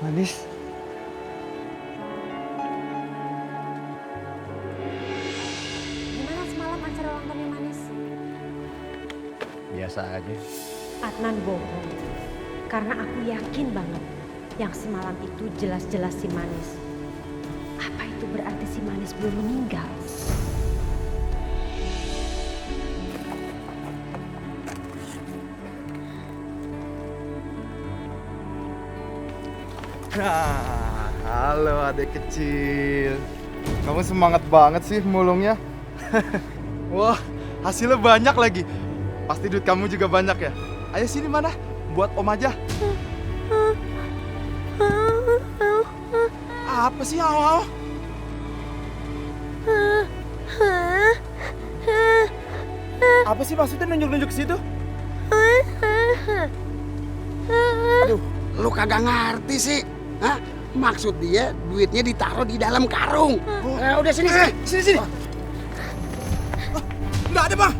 Manis. Gimana semalam acara ulang tahunnya Manis? Biasa aja. Adnan bohong. Karena aku yakin banget yang semalam itu jelas-jelas si Manis. Apa itu berarti si Manis belum meninggal? Nah, halo adik kecil. Kamu semangat banget sih mulungnya. Wah, hasilnya banyak lagi. Pasti duit kamu juga banyak ya. Ayo sini mana, buat om aja. Apa sih awal? Apa sih maksudnya nunjuk-nunjuk ke situ? Aduh, lu kagak ngerti sih. Hah? Maksud dia duitnya ditaruh di dalam karung. Udah sini. Sini. Nggak ada bang.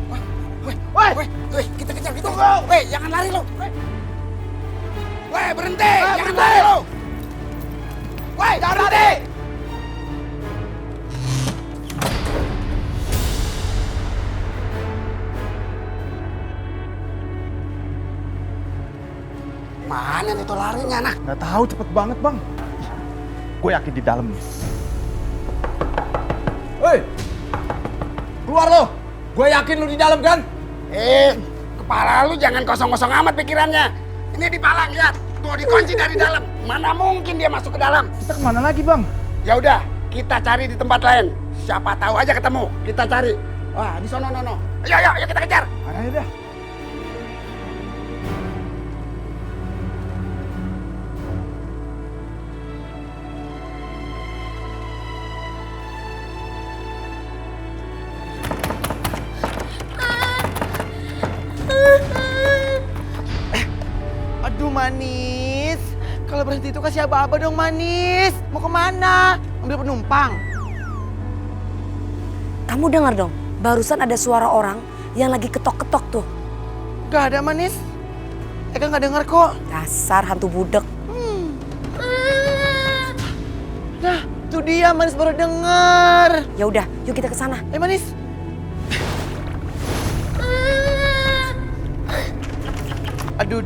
Weh, kita kejar gitu. Weh, jangan lari lu. Weh, berhenti. Jangan lari lu. Weh, berhenti. Mana nih tuh larinya, nah? Nggak tahu, cepet banget bang. Gue yakin di dalam nih. Hei, keluar lo. Gue yakin lu di dalam kan? Kepala lu jangan kosong-kosong amat pikirannya. Ini dipalang, lihat. Tuh dikunci dari dalam. Mana mungkin dia masuk ke dalam? Kita kemana lagi bang? Ya udah, kita cari di tempat lain. Siapa tahu aja ketemu. Kita cari. Wah, di sono. Ayo, kita kejar. Ayo dah. Aduh Manis, kalau berhenti itu kasih aba-aba dong Manis. Mau kemana? Ambil penumpang. Kamu dengar dong, barusan ada suara orang yang lagi ketok-ketok tuh. Gak ada Manis. Eka gak dengar kok. Dasar hantu budek. Nah, tuh dia Manis baru dengar. Ya udah, yuk kita ke sana. Manis. Aduh,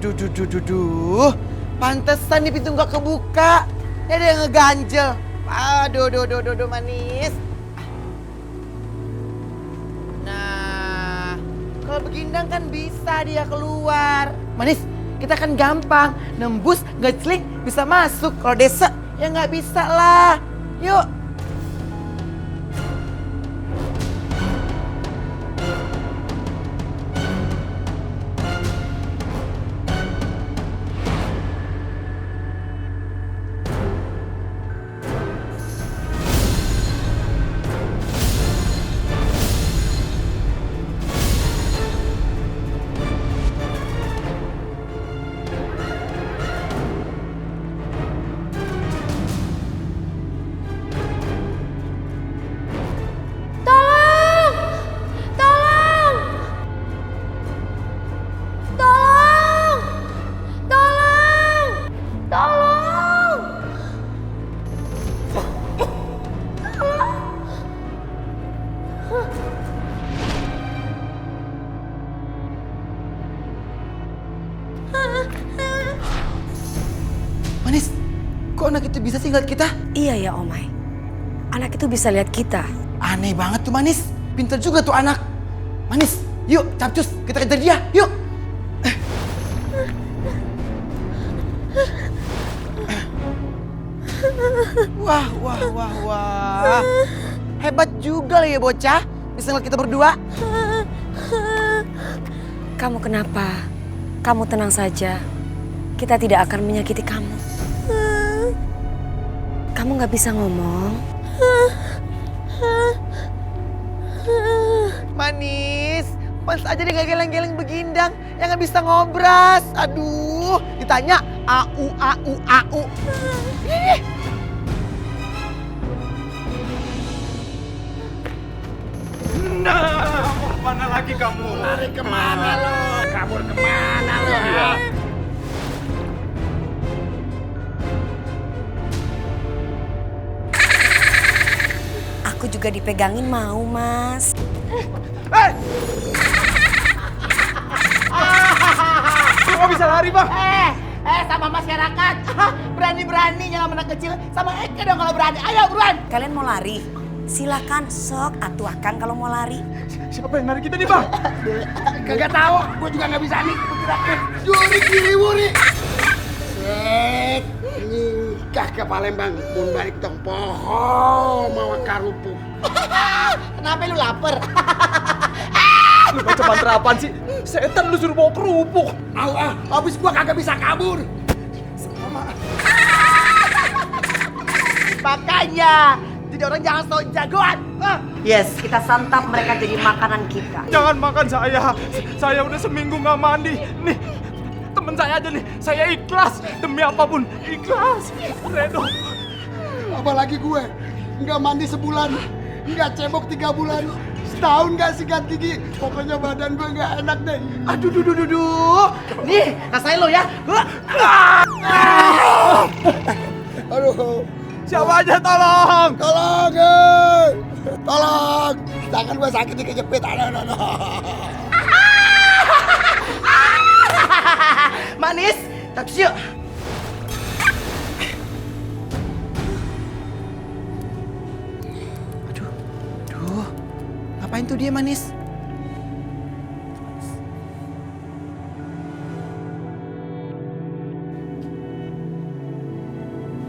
pantesan nih pintu nggak kebuka. Ini ada yang ngeganjel. Aduh, Manis. Nah, kalau begindang kan bisa dia keluar. Manis, kita kan gampang. Nembus, ngeceling, bisa masuk. Kalau desa, ya nggak bisa lah. Yuk. Manis, kok anak itu bisa sih ngeliat kita? Iya ya Omai, anak itu bisa lihat kita. Aneh banget tuh Manis, pintar juga tuh anak. Manis, yuk capcus, kita kejar dia, yuk. Wah. Hebat juga lah ya bocah, bisa ngeliat kita berdua. Kamu kenapa? Kamu tenang saja, kita tidak akan menyakiti kamu. Kamu nggak bisa ngomong. Manis, pas aja dia nggak geleng-geleng begindang, yang nggak bisa ngobras. Aduh, ditanya au. Ih. Nah, mana lagi kamu? Lari kemana lo? Kabur kemana lo? juga dipegangin mau, Mas. Kok bisa lari, Bang? Sama masyarakat. Berani-beraninya sama anak kecil. Sama Eke dong kalau berani. Ayo buruan. Kalian mau lari? Silakan, sok atuh Akang kalau mau lari. Siapa yang narik kita nih, Bang? Kagak tahu, gue juga nggak bisa nih. Juri kiri wuri. Set, nikah ke Palembang, mun balik tong poho mawa karupuk. Kenapa lu lapar? Lu baca mantra apaan sih? Setan lu suruh bawa kerupuk. Habis gua kagak bisa kabur. Makanya, jadi orang jangan sok jagoan. Yes, kita santap mereka jadi makanan kita. Jangan makan saya. Saya udah seminggu nggak mandi. Nih, temen saya aja nih. Saya ikhlas. Demi apapun, ikhlas. Redo. Apalagi gue, nggak mandi sebulan, nggak cebok 3 bulan, setahun nggak sikat gigi. Pokoknya badan gue nggak enak deh. Aduh. Nih, rasain lo ya. Aduh. Siapa aja tolong. Tolong, tolong. Tangan gue sakit nih kejepit. Aduh. Manis, tapi yuk. Aduh. Ngapain tuh dia Manis?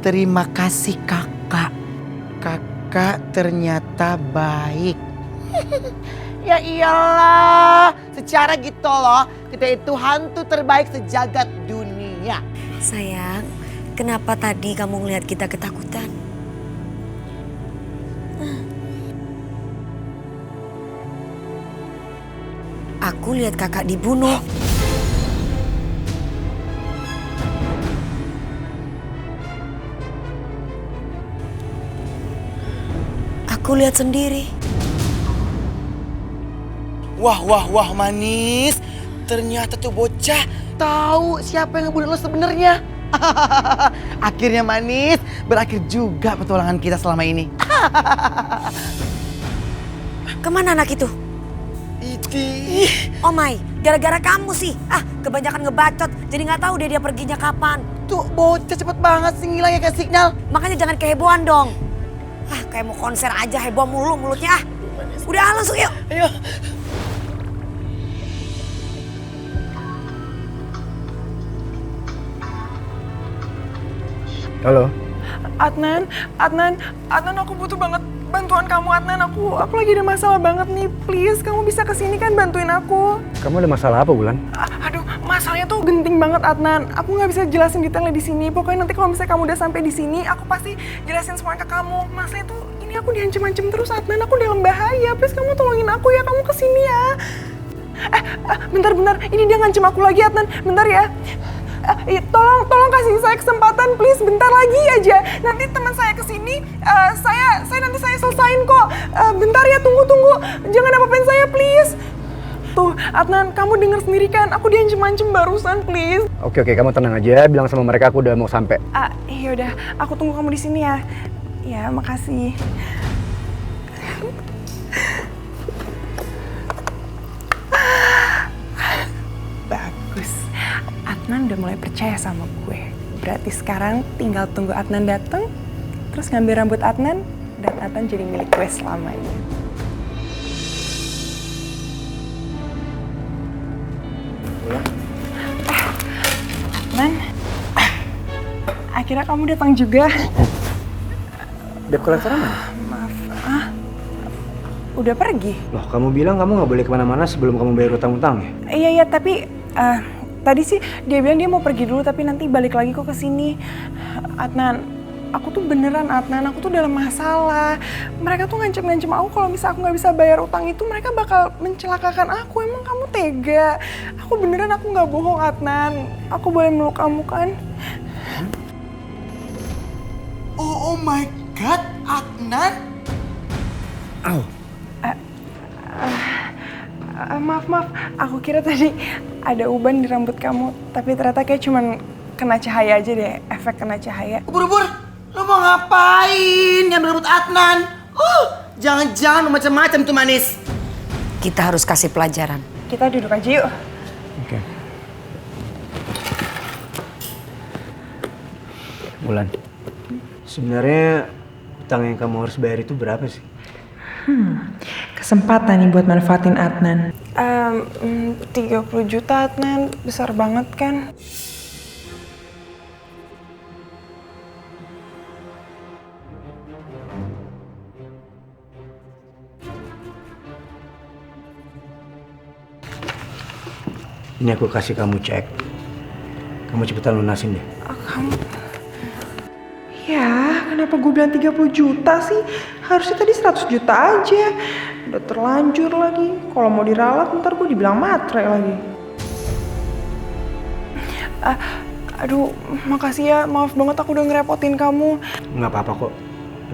Terima kasih kakak. Kakak ternyata baik. Ya iyalah, secara gitu loh, kita itu hantu terbaik sejagat dunia. Sayang, kenapa tadi kamu ngelihat kita ketakutan? Aku lihat kakak dibunuh. Aku lihat sendiri. Wah Manis, ternyata tuh bocah tahu siapa yang ngebunuh lo sebenarnya. Akhirnya Manis, berakhir juga petualangan kita selama ini. Kemana anak itu? Iti. Oh my, gara-gara kamu sih. Kebanyakan ngebacot, jadi nggak tahu dia perginya kapan. Tuh bocah cepet banget sih ngilangnya kayak sinyal. Makanya jangan kehebohan dong. Kayak mau konser aja heboh mulu mulutnya. Udah langsung yuk. Ayo. Halo. Adnan, aku butuh banget bantuan kamu, Adnan. Aku lagi ada masalah banget nih. Please, kamu bisa kesini kan bantuin aku. Kamu ada masalah apa, Bulan? Aduh, masalahnya tuh genting banget, Adnan. Aku nggak bisa jelasin detailnya di sini. Pokoknya nanti kalau misalnya kamu udah sampai di sini, aku pasti jelasin semuanya ke kamu. Masalahnya tuh ini aku diancem-ancem terus, Adnan. Aku dalam bahaya. Please, kamu tolongin aku ya. Kamu kesini ya. Bentar. Ini dia ngancem aku lagi, Adnan. Bentar ya. Tolong kasih saya kesempatan please, bentar lagi aja. Nanti teman saya kesini, saya selesain kok. Bentar ya, tunggu. Jangan apa-apain saya please. Tuh, Adnan, kamu denger sendiri kan? Aku diancem-ancem barusan, please. Oke, kamu tenang aja. Bilang sama mereka aku udah mau sampai. Iya udah, aku tunggu kamu di sini ya. Ya, makasih. Bagus. Adnan udah mulai percaya sama gue. Berarti sekarang tinggal tunggu Adnan datang, terus ngambil rambut Adnan, dan Adnan jadi milik gue selamanya. Adnan, akhirnya kamu datang juga. Debt collector mana? Maaf, udah pergi? Loh, kamu bilang kamu nggak boleh kemana-mana sebelum kamu bayar utang-utang ya? Iya, tapi tadi sih dia bilang dia mau pergi dulu tapi nanti balik lagi kok ke sini. Adnan, aku tuh beneran Adnan, aku tuh dalam masalah. Mereka tuh ngancem-ngancem aku kalau misalnya aku nggak bisa bayar utang itu mereka bakal mencelakakan aku. Emang kamu tega? Aku beneran, aku nggak bohong Adnan. Aku boleh meluk kamu kan? Oh my God, Adnan? Maaf, aku kira tadi ada uban di rambut kamu, tapi ternyata kayak cuman kena cahaya aja deh, efek kena cahaya. Ubur-ubur, lo mau ngapain ngambil rambut Adnan? Jangan-jangan macam-macam tuh Manis. Kita harus kasih pelajaran. Kita duduk aja yuk. Oke. Bulan, sebenarnya utang yang kamu harus bayar itu berapa sih? Kesempatan nih buat manfaatin Adnan. 30 juta Adnan, besar banget kan? Ini aku kasih kamu cek. Kamu cepetan lunasin deh. Kamu... Ya, kenapa gue bilang 30 juta sih? Harusnya tadi 100 juta aja. Udah terlanjur lagi. Kalau mau diralat ntar gue dibilang matre lagi. Aduh, makasih ya. Maaf banget aku udah ngerepotin kamu. Nggak apa-apa kok.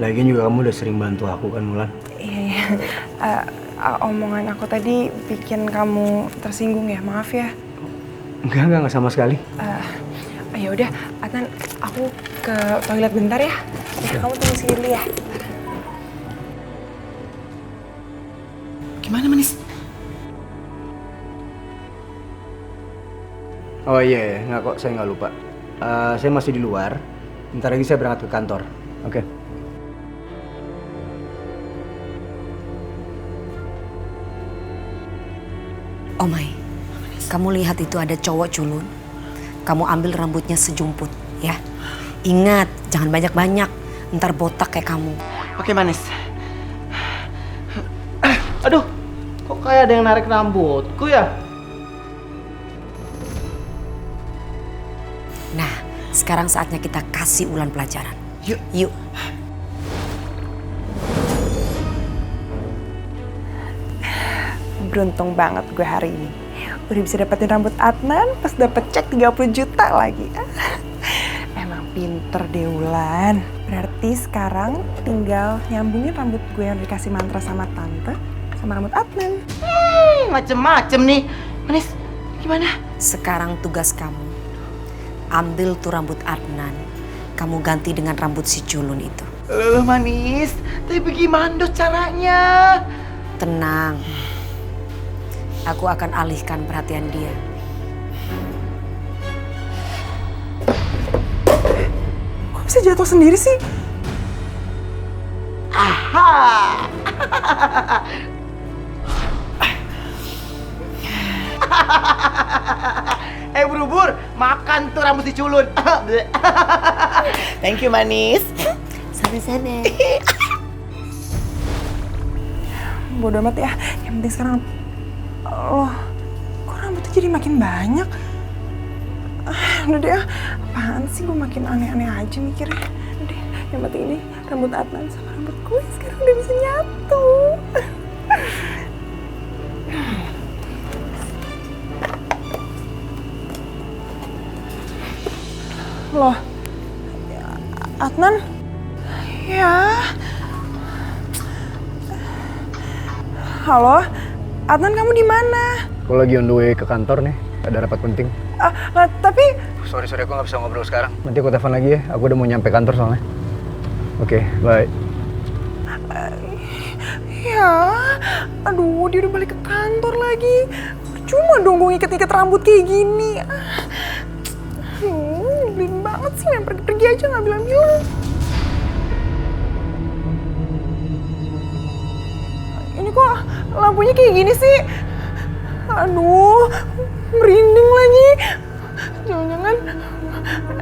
Lagian juga kamu udah sering bantu aku kan, Mulan. Iya, omongan aku tadi bikin kamu tersinggung ya, maaf ya. Enggak sama sekali. Ya udah, Adnan, aku ke toilet bentar ya. Kamu tunggu sini dulu ya. Gimana Manis? Oh iya, nggak kok, saya nggak lupa. Saya masih di luar. Bentar lagi saya berangkat ke kantor. Oke. Oh my, kamu lihat itu ada cowok culun. Kamu ambil rambutnya sejumput, ya. Ingat, jangan banyak-banyak. Ntar botak kayak kamu. Oke Manis. Aduh, kok kayak ada yang narik rambutku ya? Nah, sekarang saatnya kita kasih Ulan pelajaran. Yuk. Yuk. Beruntung banget gue hari ini. Udah bisa dapetin rambut Adnan, pas dapet cek 30 juta lagi. Emang pinter deh Ulan. Berarti sekarang tinggal nyambungin rambut gue yang dikasih mantra sama tante sama rambut Adnan. Macem-macem nih. Manis, gimana? Sekarang tugas kamu. Ambil tuh rambut Adnan. Kamu ganti dengan rambut si culun itu. Manis, tapi bagaimana caranya? Tenang. Aku akan alihkan perhatian dia. Kok bisa jatuh sendiri sih? Aha! Buru-buru, makan tuh rambut si culun. Thank you Manis. Sana-sana. Bodoh amat ya. Yang penting sekarang... Loh, kok rambutnya jadi makin banyak? Udah deh, apaan sih gue makin aneh-aneh aja mikirnya. Udah deh, yang penting ini rambut Adnan sama rambut gue sekarang udah bisa nyatu. Loh, Adnan? Ya. Halo, Adnan kamu di mana? Aku lagi on the way ke kantor nih. Ada rapat penting. Tapi... Sorry, aku nggak bisa ngobrol sekarang. Nanti aku telepon lagi ya. Aku udah mau nyampe kantor soalnya. Oke, bye. Ya, aduh dia udah balik ke kantor lagi. Cuma dong gue ngiket-ngiket rambut kayak gini. Nyebelin banget sih, main pergi-pergi aja nggak bilang-bilang. Ini kok lampunya kayak gini sih? Aduh, merinding lagi. Jangan-jangan,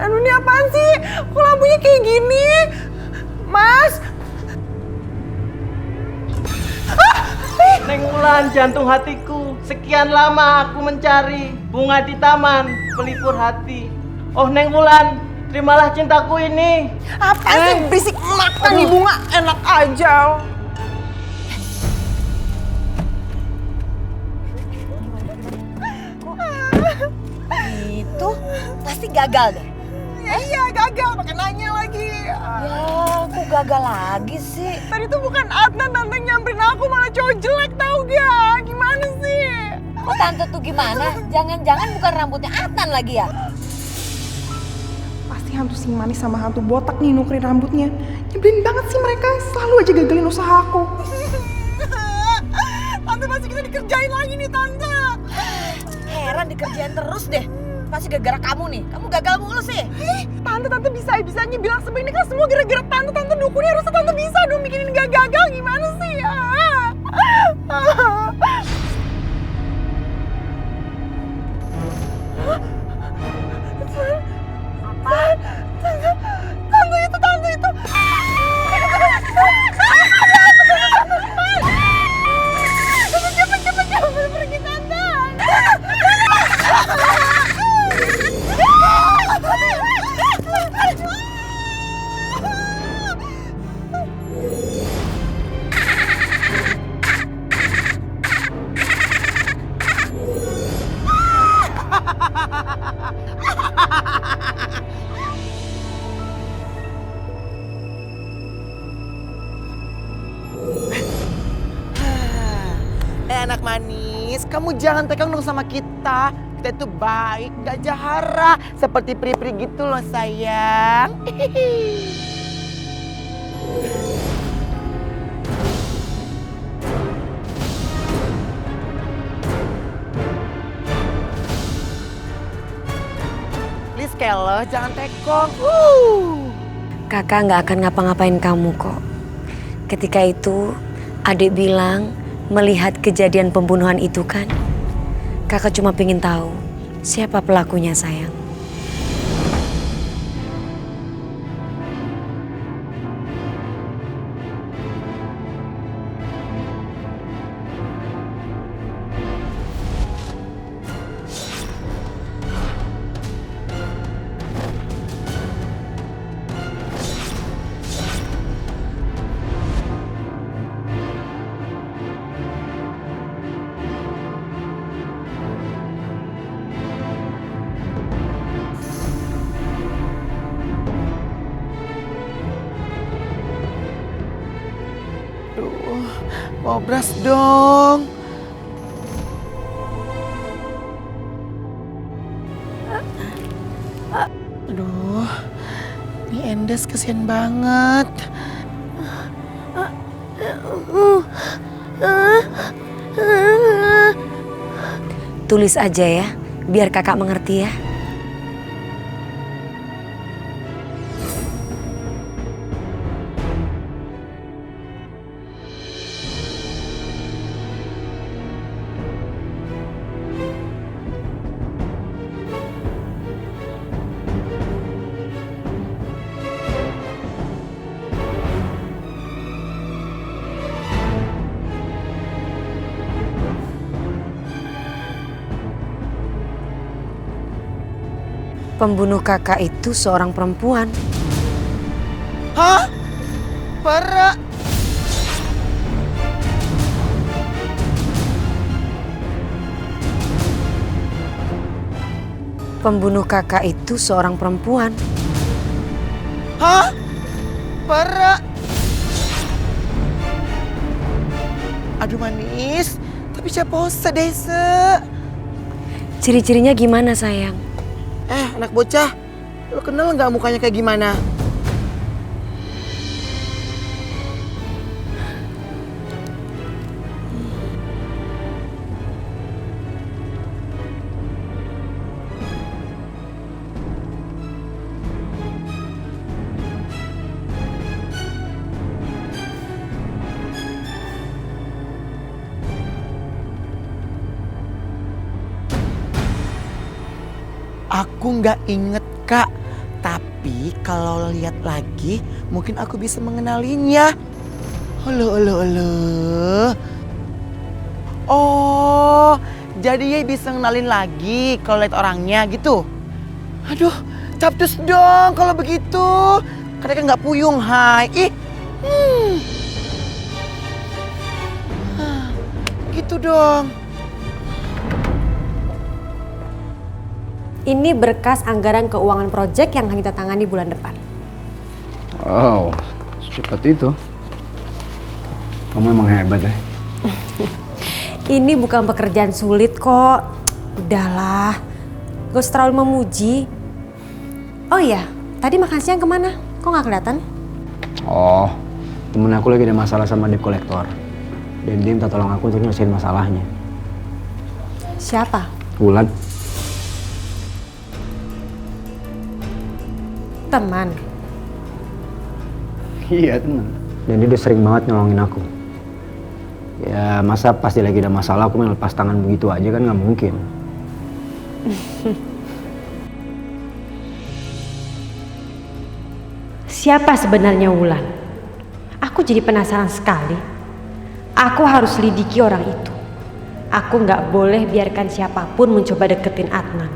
aduh ini apaan sih? Kok lampunya kayak gini? Mas? Neng Ulan, jantung hatiku. Sekian lama aku mencari bunga di taman pelipur hati. Oh Neng Ulan, terimalah cintaku ini. Apa sih berisik makan nih bunga? Enak aja. Itu pasti gagal deh. Iya gagal, pakai nanya lagi. Ya, kok gagal lagi sih? Tadi tuh bukan Adnan, tante nyamperin aku malah cowok jelek tau gak? Gimana sih? Kok tante tuh gimana? Jangan-jangan bukan rambutnya Adnan lagi ya? Pasti pasti hantu si manis sama hantu botak nih nukerin rambutnya. Nyebelin banget sih mereka, selalu aja gagalin usaha aku. Tante pasti kita dikerjain lagi nih Tante. Heran dikerjain terus deh. Pasti gara-gara kamu nih. Kamu gagal mulu sih. Tante bisa-bisanya bilang semua ini kan semua gara-gara Tante dukunnya, harusnya Tante bisa dong bikin ini gak gagal, gimana sih? Tante itu. Cepet pergi Tante. Anak manis, kamu jangan tegang dong sama kita. Kita itu baik, gak jahara. Seperti peri-peri gitu loh sayang. Please Keles, jangan tekong. Kakak nggak akan ngapa-ngapain kamu kok. Ketika itu adik bilang melihat kejadian pembunuhan itu kan. Kakak cuma pengen tahu siapa pelakunya sayang. Mau beras dong. Aduh, ini Endes kasihan banget. Tulis aja ya, biar kakak mengerti ya. Pembunuh kakak itu seorang perempuan. Hah? Para? Pembunuh kakak itu seorang perempuan. Hah? Para? Aduh manis, tapi siapa sedesa? Ciri-cirinya gimana sayang? Anak bocah, lo kenal nggak mukanya kayak gimana? Aku nggak inget kak, tapi kalau lihat lagi mungkin aku bisa mengenalinya. Halo. Oh, jadi ya bisa ngenalin lagi kalau lihat orangnya gitu. Aduh, capcus dong kalau begitu. Karena kan nggak puyung, hai. Gitu dong. Ini berkas anggaran keuangan proyek yang akan kita tangani bulan depan. Wow, secepat itu. Kamu emang hebat ya. Ini bukan pekerjaan sulit kok. Udahlah, gak usah terlalu memuji. Oh iya, tadi makan siang kemana? Kok nggak kelihatan? Oh, temen aku lagi ada masalah sama debt collector. Dan dia minta tolong aku untuk nyelesain masalahnya. Siapa? Wulan. Teman. Iya, teman. Dan dia udah sering banget nolongin aku. Ya masa pasti lagi ada masalah aku melepas tangan begitu aja kan nggak mungkin. Siapa sebenarnya Wulan? Aku jadi penasaran sekali. Aku harus lidiki orang itu. Aku nggak boleh biarkan siapapun mencoba deketin Adnan.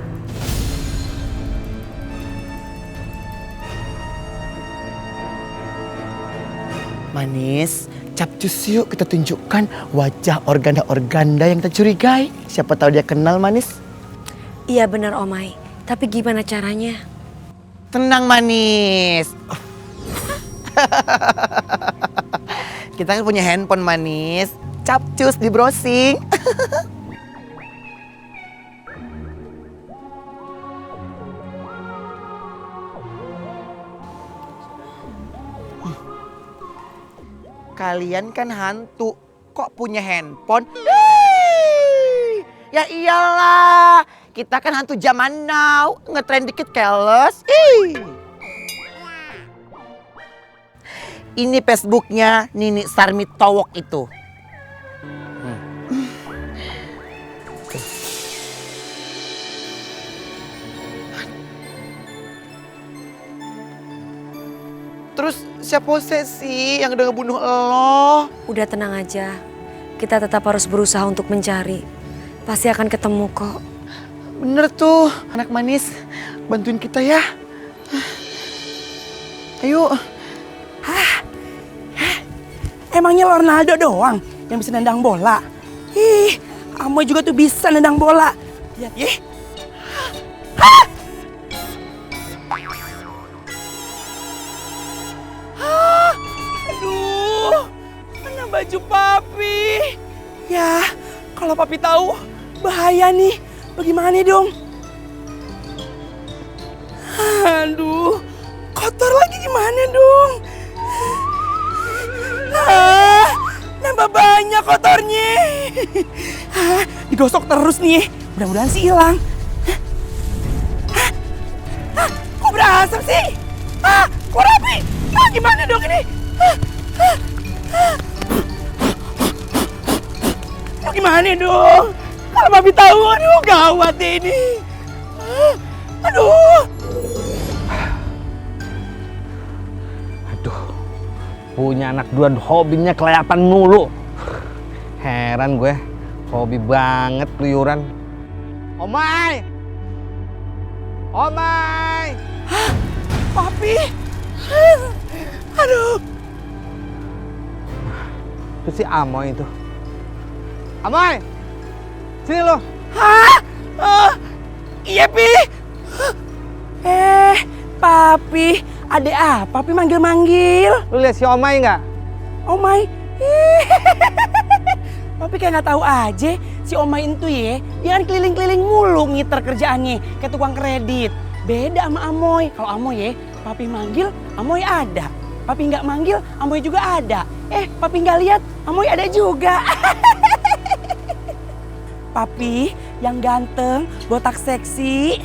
Manis, capcus yuk kita tunjukkan wajah organda-organda yang kita curigai. Siapa tahu dia kenal Manis. Iya benar Omai, tapi gimana caranya? Tenang Manis. Kita kan punya handphone Manis. Capcus di browsing. Kalian kan hantu, kok punya handphone? Hei, ya iyalah, kita kan hantu zaman now, ngetrend dikit keles. Ini Facebooknya Nini Sarmi Towok itu. Terus siapa sih yang udah ngebunuh lo? Udah tenang aja, kita tetap harus berusaha untuk mencari. Pasti akan ketemu kok. Bener tuh, anak manis, bantuin kita ya. Ayo. Emangnya Ronaldo doang yang bisa nendang bola? Ih, Amoy juga tuh bisa nendang bola. Lihat ya. Aduh, mana baju papi? Ya, kalau papi tahu bahaya nih. Bagaimana dong? Aduh, kotor lagi gimana dong? Nambah banyak kotornya. Digosok terus nih. Mudah-mudahan sih hilang. Kok berasap sih? Kok rapi? Gimana dong ini? Gimana dong? Kalau papi tahu, aduh gawat deh ini. Aduh. Punya anak dua hobinya kelayapan mulu. Heran gue, hobi banget keluyuran. Omai! Omai! Hah? Papi? Aduh. Itu si Amoy itu. Amoy! Sini lo. Hah? Iya, Pi. Papi. Adek apa? Papi manggil-manggil. Lu lihat si Omai nggak? Omai? Papi kayak nggak tahu aja. Si Omai itu ya, dia kan keliling-keliling mulu ngiter kerjaannya. Kayak tukang kredit. Beda sama Amoy. Kalau Amoy ya, papi manggil, Amoy ada. Papi nggak manggil, Amoy juga ada. Papi nggak lihat, Amoy ada juga. Papi yang ganteng, botak seksi.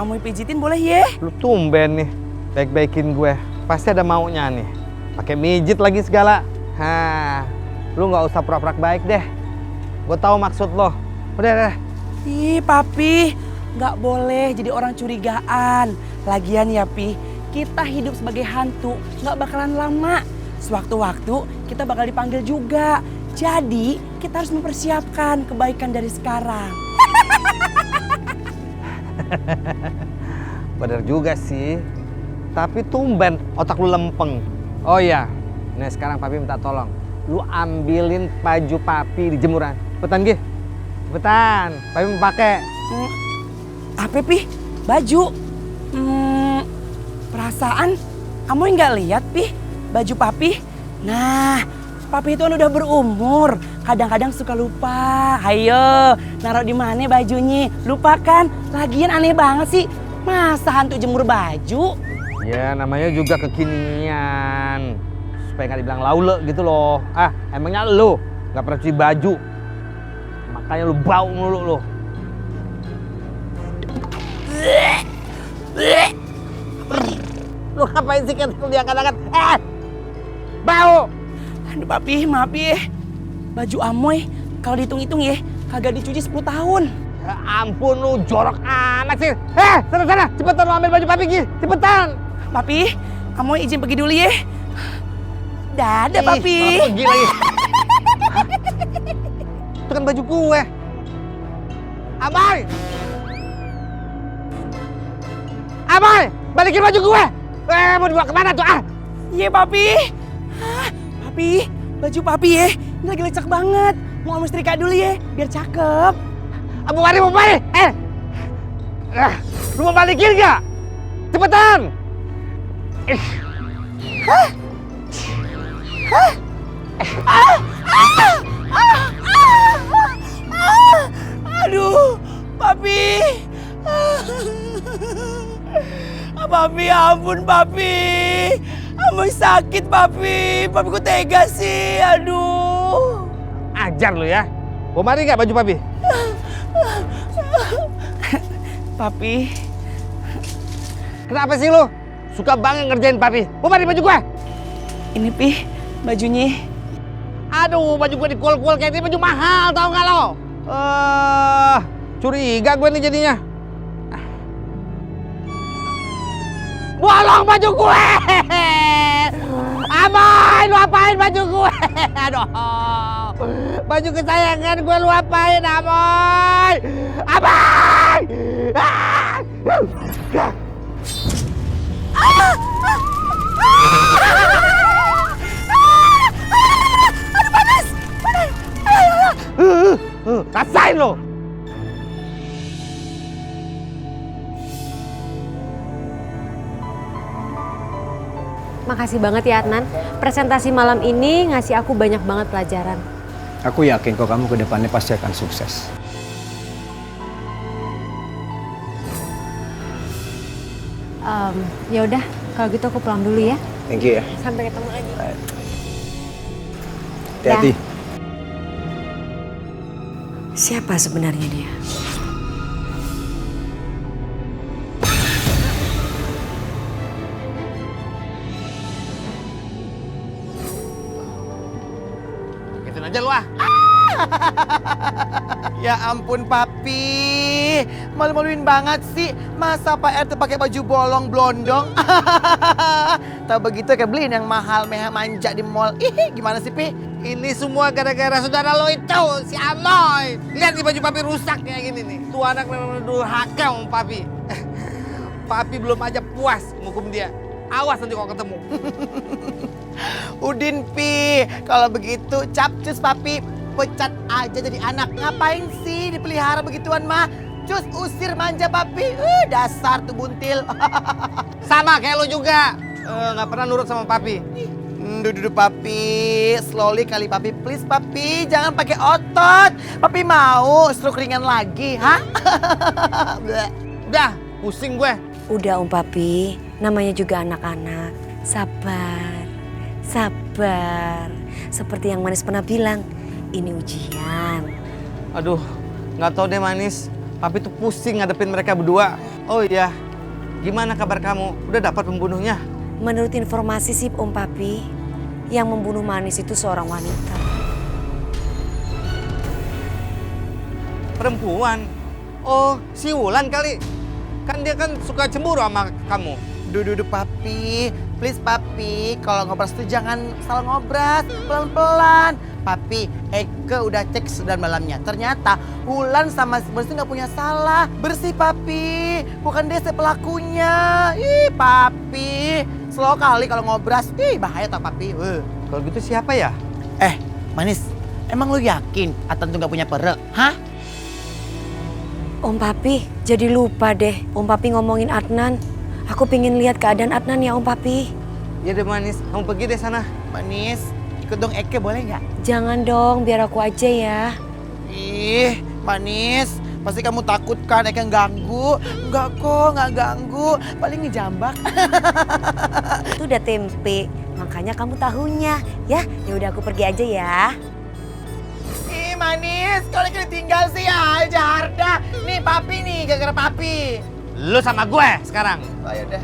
Amoy pijitin boleh ya? Lu tumben nih, baik-baikin gue. Pasti ada maunya nih. Pakai mijit lagi segala. Lu nggak usah pura-pura baik deh. Gue tahu maksud lo. Udah deh. Ih, Papi, nggak boleh jadi orang curigaan. Lagian ya, Pi, kita hidup sebagai hantu nggak bakalan lama. Sewaktu-waktu kita bakal dipanggil juga. Jadi kita harus mempersiapkan kebaikan dari sekarang. Bener juga sih. Tapi tumben otak lu lempeng. Oh iya, nih sekarang papi minta tolong. Lu ambilin baju papi di jemuran. Cepetan Gih. Cepetan, papi mau pakai. Apa, Pi? Baju? Perasaan Amoy nggak lihat, Pi, baju papi. Nah, papi itu kan udah berumur. Kadang-kadang suka lupa. Ayo, naruh di mana bajunya? Lupa kan? Lagian aneh banget sih. Masa hantu jemur baju? Ya namanya juga kekinian. Supaya nggak dibilang laule gitu loh. Ah, emangnya lu nggak pernah cuci baju. Makanya lu bau mulu lu. Lu ngapain sih kan diangkat-angkat? Bau! Aduh papi, maaf ya. Baju Amoy kalau dihitung-hitung ya kagak dicuci 10 tahun. Ya ampun lu jorok amat sih. Sana, cepetan lu ambil baju papi Gi. Cepetan. Papi, Amoy izin pergi dulu ya. Dadah papi. Malah pergi lagi. Itu kan baju gue. Amoy! Amoy! Balikin baju gue! Mau dibawa kemana tuh? Iya papi. Papi, baju papi ya. Ini lagi lecek banget. Mau Amoy setrika dulu ya, biar cakep. Mau balik! Lu mau balikin gak? Cepetan! Aduh, papi. Papi, ampun papi. Amoy sakit papi. Papi kok tega sih, aduh. Ajar lu ya. Mau mari gak baju papi? Papi. Kenapa sih lu? Suka banget ngerjain papi. Mau mari baju gue? Ini pi, bajunya. Aduh, baju gue dikual-kual kayak ini baju mahal, tau gak lo? Curiga gue nih jadinya. Bolong baju gue! Amoy, lu apain baju gue? Aduh, baju kesayangan gue lu apain, Amoy? Amoy! Aduh panas! Rasain lo! Makasih banget ya Adnan. Presentasi malam ini ngasih aku banyak banget pelajaran. Aku yakin kok kamu ke depannya pasti akan sukses. Ya udah, kalau gitu aku pulang dulu ya. Thank you ya. Sampai ketemu lagi. Hati-hati. Siapa sebenarnya dia? Gituin aja lu ah. Ya ampun papi, malu-maluin banget sih. Masa Pak RT pakai baju bolong blondong? Tahu begitu kayak beliin yang mahal, manja di mall. Ih, gimana sih Pi? Ini semua gara-gara saudara lo itu, si Amoy. Lihat nih baju papi rusak kayak gini nih. Tuh anak memang durhaka sama papi. Papi belum aja puas ngukum dia. Awas nanti kalau ketemu. Udin Pi, kalau begitu capcus papi. Pecat aja jadi anak. Ngapain sih dipelihara begituan mah? Cus usir manja papi. Dasar tuh buntil. Sama kayak lo juga. Nggak pernah nurut sama papi. Duduk papi, slowly kali papi, please papi, jangan pakai otot. Papi mau stroke ringan lagi, hah? Udah, pusing gue. Udah Om Papi, namanya juga anak-anak. Sabar, sabar. Seperti yang Manis pernah bilang, ini ujian. Aduh, nggak tahu deh Manis. Papi tuh pusing ngadepin mereka berdua. Oh iya, gimana kabar kamu? Udah dapat pembunuhnya? Menurut informasi sih Om Papi, yang membunuh Manis itu seorang wanita. Perempuan? Oh, si Wulan kali. Kan dia kan suka cemburu sama kamu. Duduk papi, please papi, kalau ngobras tuh jangan salah ngobras, pelan-pelan. Papi, Eke udah cek sudah malamnya. Ternyata Wulan sama si Bersih nggak punya salah. Bersih papi, bukan dia pelakunya. Ih papi, slow kali kalau ngobras. Ih bahaya tau papi. Kalau gitu siapa ya? Manis, emang lu yakin Atan tuh nggak punya pere? Hah? Om Papi, jadi lupa deh Om Papi ngomongin Adnan. Aku pingin lihat keadaan Adnan ya Om Papi. Ya deh Manis, kamu pergi deh sana. Manis, ikut dong Eke boleh nggak? Jangan dong, biar aku aja ya. Ih, Manis, Pasti kamu takut kan Eka ganggu? Enggak kok, nggak ganggu. Paling ngejambak. Itu udah tempe, makanya kamu tahunya. Ya udah aku pergi aja ya. Ih manis, kalau Eka tinggal sih aja Harda. Nih papi nih, gara-gara papi. Lu sama gue sekarang. Oh yaudah.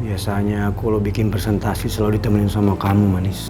Biasanya aku kalau bikin presentasi selalu ditemenin sama kamu, Manis.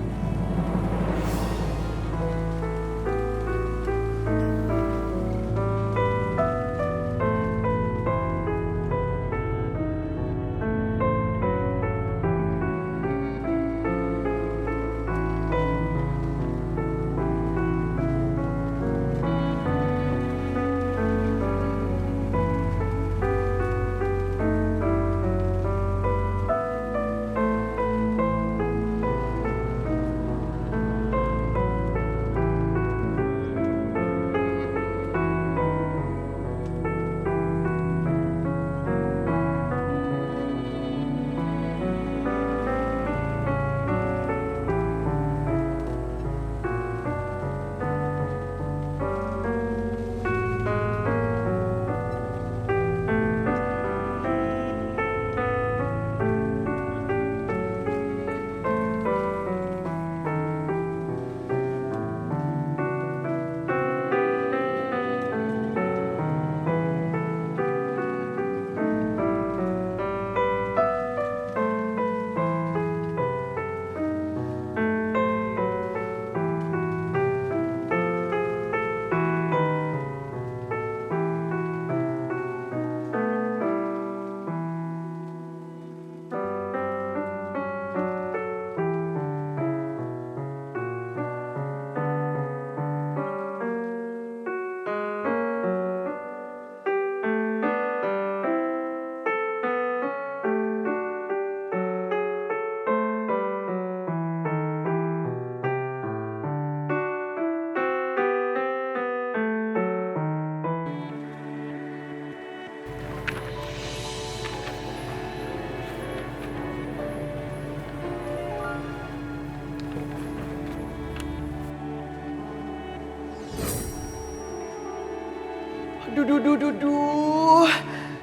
Duh.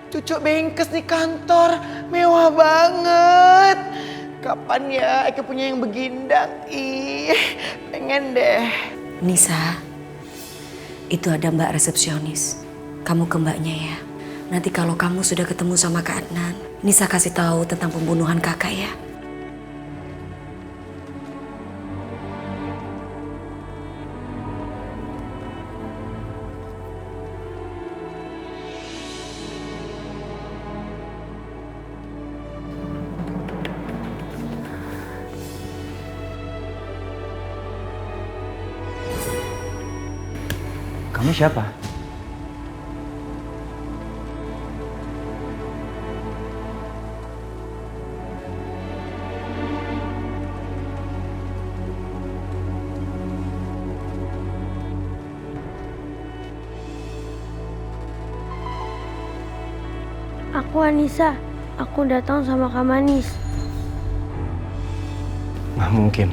Cucu bengkes di kantor, mewah banget. Kapan ya Eka punya yang begindang? Ih, pengen deh. Nisa, itu ada mbak resepsionis. Kamu ke mbaknya ya. Nanti kalau kamu sudah ketemu sama Kak Adnan, Nisa kasih tahu tentang pembunuhan kakak ya. Kamu siapa? Aku Anissa, aku datang sama Kak Manis. Nggak mungkin.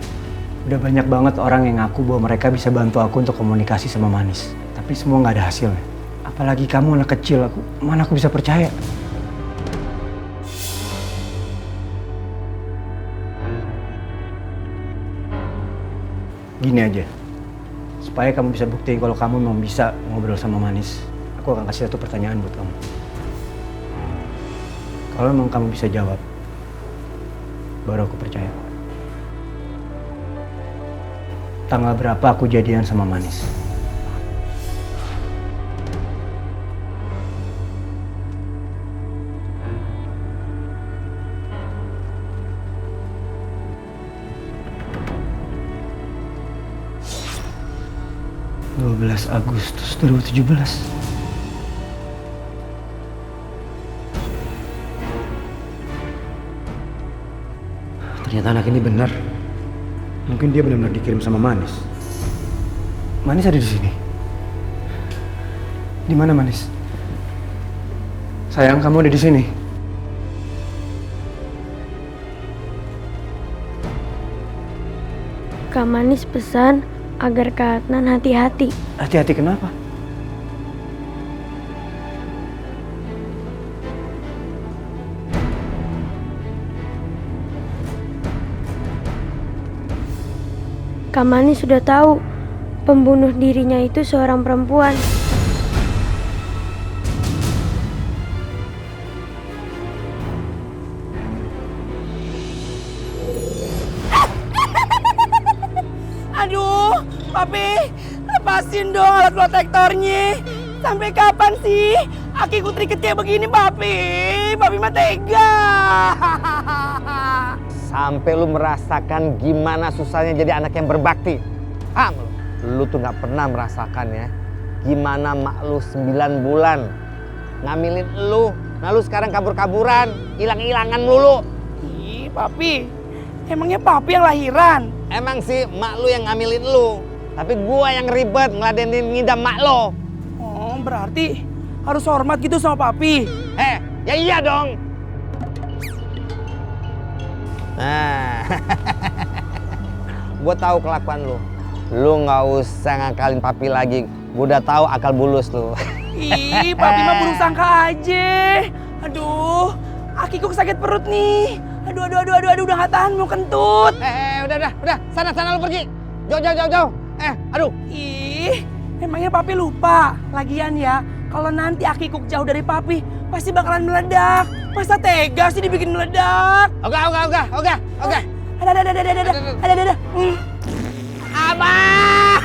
Udah banyak banget orang yang ngaku bahwa mereka bisa bantu aku untuk komunikasi sama Manis. Tapi semua nggak ada hasilnya. Apalagi kamu anak kecil, mana aku bisa percaya? Gini aja, supaya kamu bisa buktiin kalau kamu memang bisa ngobrol sama Manis, aku akan kasih satu pertanyaan buat kamu. Kalau memang kamu bisa jawab, baru aku percaya. Tanggal berapa aku jadian sama Manis? Agustus 2017. Ternyata anak ini benar. Mungkin dia benar-benar dikirim sama Manis. Manis ada di sini. Di mana Manis? Sayang, kamu ada di sini. Kak Manis pesan agar Kak Adnan hati-hati. Hati-hati kenapa? Kak Manis sudah tahu pembunuh dirinya itu seorang perempuan. Aduh, Papi, lepasin dong alat protektornya. Sampai kapan sih Aki kutrikit kayak begini, Papi? Papi mah tega. Sampai lu merasakan gimana susahnya jadi anak yang berbakti. Paham lu? Lu tuh gak pernah merasakan ya gimana mak lu 9 bulan ngamilin lu. Nah lu sekarang kabur-kaburan, hilang-hilangan melulu. Ih, Papi, emangnya Papi yang lahiran? Emang sih mak lu yang ngamilin lu, tapi gua yang ribet ngeladenin ngidam mak lu. Oh, berarti harus hormat gitu sama Papi. Ya iya dong. Nah, gue tahu kelakuan lu. Lu nggak usah ngakalin Papi lagi. Gue udah tahu akal bulus lu. Ih, Papi mah burung sangka aja. Aduh, Akiku sakit perut nih. Aduh, udah nggak tahan mau kentut. Udah, sana lu pergi. Jauh. Aduh. Ih, emangnya Papi lupa. Lagian ya, kalau nanti Akiku jauh dari Papi, pasti bakalan meledak. Masa tega sih dibikin meledak? Oke. Ada. Abang!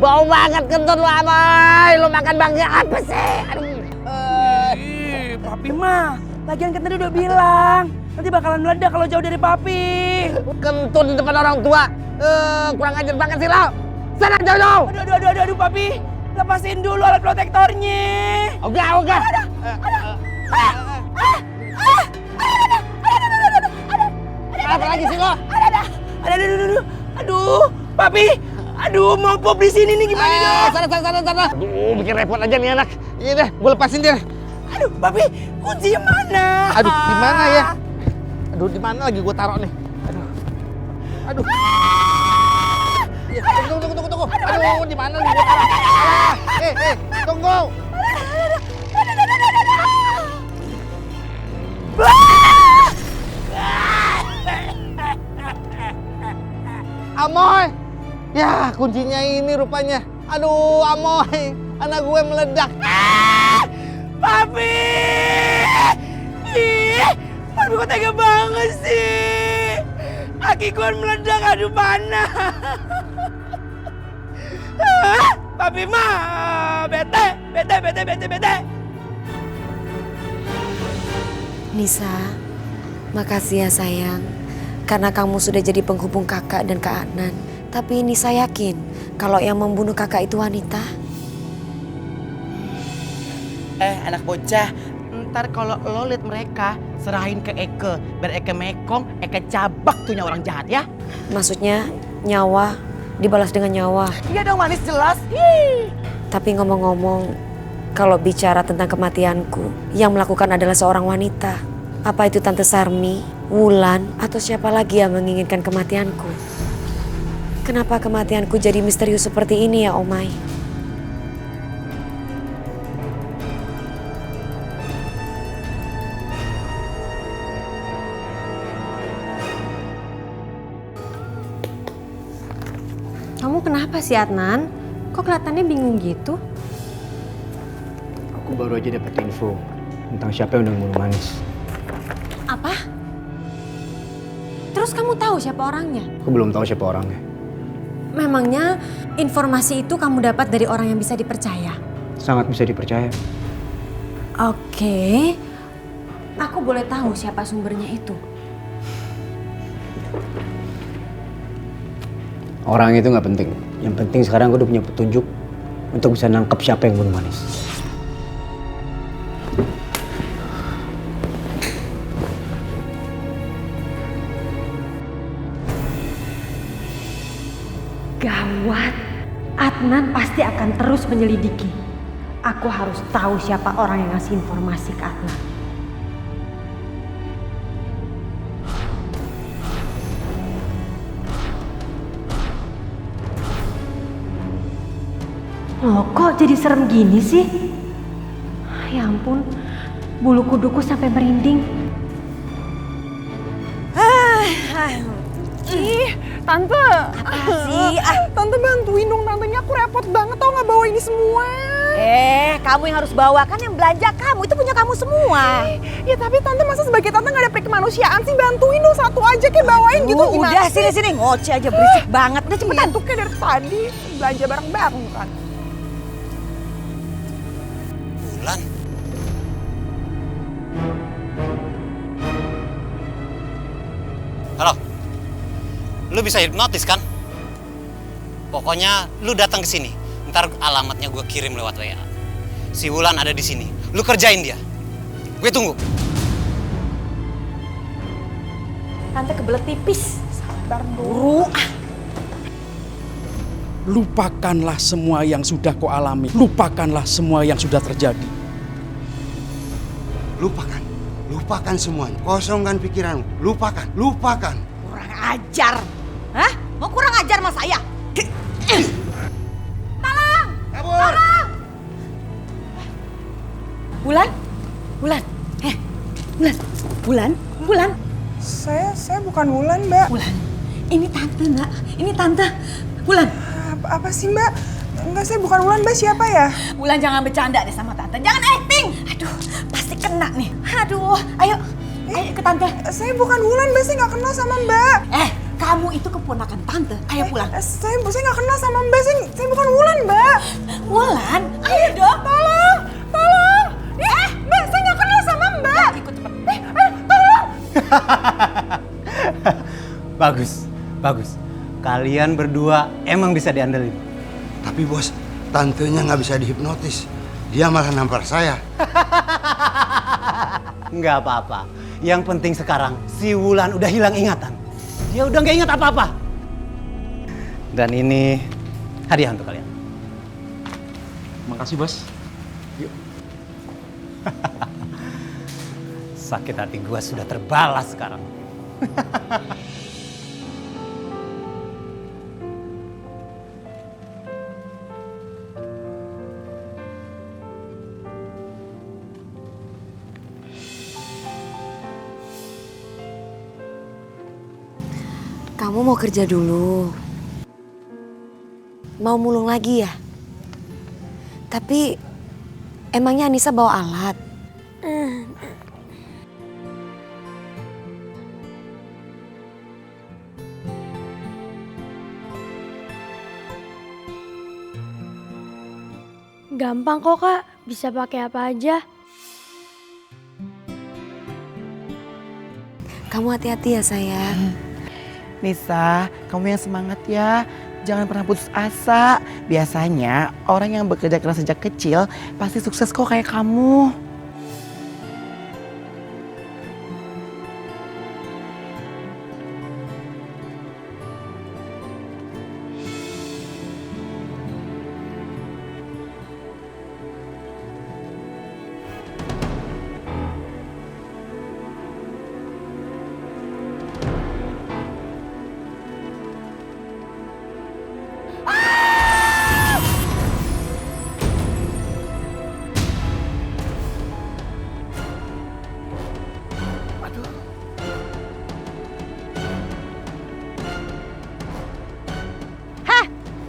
Bau banget kentut lu, Aboy. Lu makan bangga apa sih? Ih, Papi mah, lagian kan tadi udah bilang, nanti bakalan meledak kalau jauh dari Papi. Kentut di depan orang tua. Kurang ajar banget sih lo. Sana jauh. Aduh, Papi. Lepasin dulu alat protektornya. Oke. Apa lagi sih lo? Aduh, Papi. Aduh, mau pop di sini nih gimana dong? Sana. Aduh, bikin repot aja nih anak. Iya deh, gue lepasin dia. Aduh, Papi, kuncinya mana? Aduh, di mana ya? Aduh, di mana lagi gue taruh nih? Aduh. Ya, tunggu. Aduh, di mana nih gue taruh? Tunggu. Amoy. Ya, kuncinya ini rupanya. Aduh, Amoy. Anak gue meledak. Papi! Ih, Papi kok tega banget sih? Akiku meledak, aduh panas. Papi mah bete. Nisa, makasih ya sayang. Karena kamu sudah jadi penghubung kakak dan Kak Adnan. Tapi Nisa yakin kalau yang membunuh kakak itu wanita. Anak bocah, ntar kalau lo liat mereka, serahin ke Eke. Biar Eke mekong, Eke cabak tuh nyawa orang jahat ya. Maksudnya nyawa dibalas dengan nyawa. Iya dong Manis, jelas. Tapi ngomong-ngomong, kalau bicara tentang kematianku, yang melakukan adalah seorang wanita. Apa itu Tante Sarmi, Wulan, atau siapa lagi yang menginginkan kematianku? Kenapa kematianku jadi misterius seperti ini ya Omai? Kamu kenapa sih Adnan? Kok kelihatannya bingung gitu? Aku baru aja dapat info tentang siapa yang udah membunuh Manis. Apa? Terus kamu tahu siapa orangnya? Aku belum tahu siapa orangnya. Memangnya informasi itu kamu dapat dari orang yang bisa dipercaya? Sangat bisa dipercaya. Oke. Aku boleh tahu siapa sumbernya itu? Orang itu nggak penting. Yang penting sekarang gue udah punya petunjuk untuk bisa nangkep siapa yang bunuh Manis. Gawat, Adnan pasti akan terus menyelidiki. Aku harus tahu siapa orang yang ngasih informasi ke Adnan. Loh, kok jadi serem gini sih? Ya ampun, bulu kuduku sampai merinding. Ih, Tante. Apa sih? Tante bantuin dong, Tante. Ini aku repot banget tau nggak bawa ini semua. Kamu yang harus bawa, kan yang belanja kamu, itu punya kamu semua. Ya tapi Tante masa sebagai Tante nggak ada kemanusiaan sih? Bantuin dong satu aja kayak bawain gitu gimana Udah sih? sini ngoceh aja berisik banget. Udah cepetan. Itu kayak dari tadi belanja bareng-bareng kan. Wulan. Halo. Lu bisa hipnotis kan? Pokoknya lu datang ke sini. Ntar alamatnya gue kirim lewat WA. Si Wulan ada di sini. Lu kerjain dia. Gue tunggu. Tante kebelet tipis. Sabar dulu. Lupakanlah semua yang sudah kau alami. Lupakanlah semua yang sudah terjadi. Lupakan semuanya. Kosongkan pikiranmu. Lupakan. Kurang ajar. Hah? Mau kurang ajar sama saya? Tolong! Kabur! Tolong! Bulan? Bulan? Saya bukan Wulan, Mbak. Bulan, ini tante nak. Ini tante. Bulan. Apa sih, Mbak? Enggak, saya bukan Wulan, Mbak. Siapa ya? Bulan jangan bercanda deh sama tante. Jangan acting. Aduh, pasti kena nih. Aduh, ayo ke tante. Saya bukan Wulan, Mbak. Saya nggak kenal sama Mbak. Kamu itu keponakan tante. Ayo pulang. Saya nggak kenal sama Mbak. Saya bukan Wulan, Mbak. Wulan, ayo dong. Tolong. Mbak, saya nggak kenal sama Mbak. Ikut cepet. Tolong. Bagus. Kalian berdua emang bisa diandelin. Tapi bos, tantenya nggak bisa dihipnotis. Dia malah nampar saya. Nggak apa-apa. Yang penting sekarang si Wulan udah hilang ingatan. Dia udah nggak ingat apa-apa. Dan ini hadiah untuk kalian. Makasih, Bos. Sakit hati gua sudah terbalas sekarang. Kamu mau kerja dulu. Mau mulung lagi ya? Tapi emangnya Anissa bawa alat? Gampang kok Kak, bisa pakai apa aja. Kamu hati-hati ya sayang. Nisa, kamu yang semangat ya. Jangan pernah putus asa. Biasanya orang yang bekerja keras sejak kecil pasti sukses kok kayak kamu.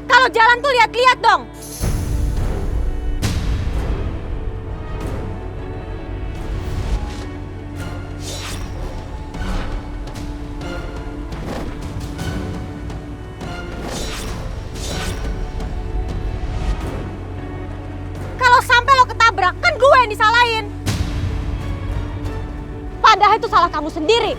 Kalau jalan tuh lihat-lihat dong. Kalau sampai lo ketabrak, kan gue yang disalahin. Padahal itu salah kamu sendiri.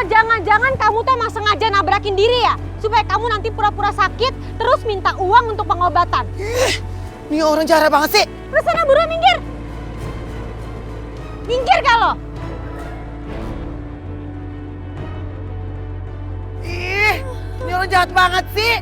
Jangan-jangan kamu tuh emang sengaja nabrakin diri ya? Supaya kamu nanti pura-pura sakit, terus minta uang untuk pengobatan. Ini orang jahat banget sih. Terus sana buruan minggir. Minggir kalau. jahat banget sih?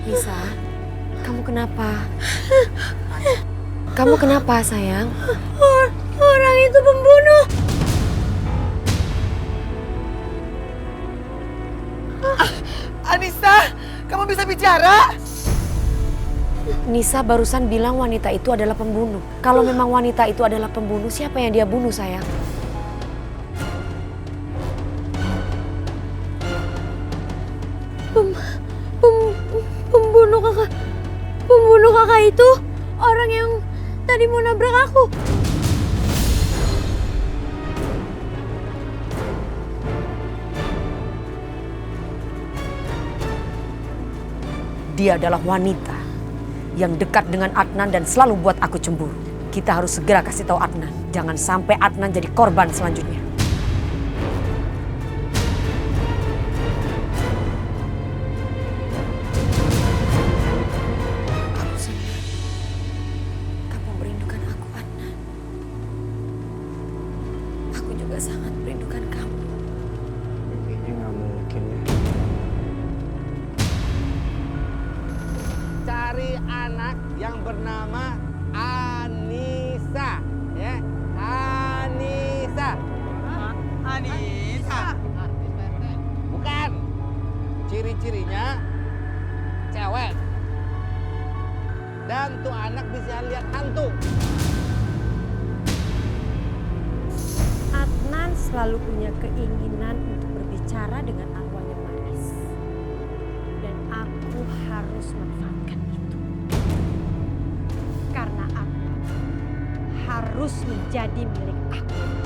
Nisa, kamu kenapa? Kamu kenapa, sayang? Orang itu pembunuh. Anissa, kamu bisa bicara? Nisa barusan bilang wanita itu adalah pembunuh. Kalau memang wanita itu adalah pembunuh, siapa yang dia bunuh, sayang? Pembunuh kakak itu orang yang tadi mau nabrak aku. Dia adalah wanita yang dekat dengan Adnan dan selalu buat aku cemburu. Kita harus segera kasih tahu Adnan. Jangan sampai Adnan jadi korban selanjutnya. Aku senang kamu merindukan aku, Adnan. Aku juga sangat merindukan kamu. Kayaknya nggak mungkin ya. Cari anak yang bernama Anissa, ya. Anissa. Anissa. Bukan. Ciri-cirinya cewek. Dan tuh anak bisa lihat hantu. Adnan selalu punya keinginan untuk berbicara dengan arwahnya Manis. Dan aku harus memanfaatkan itu. Karena Adnan harus menjadi milik aku.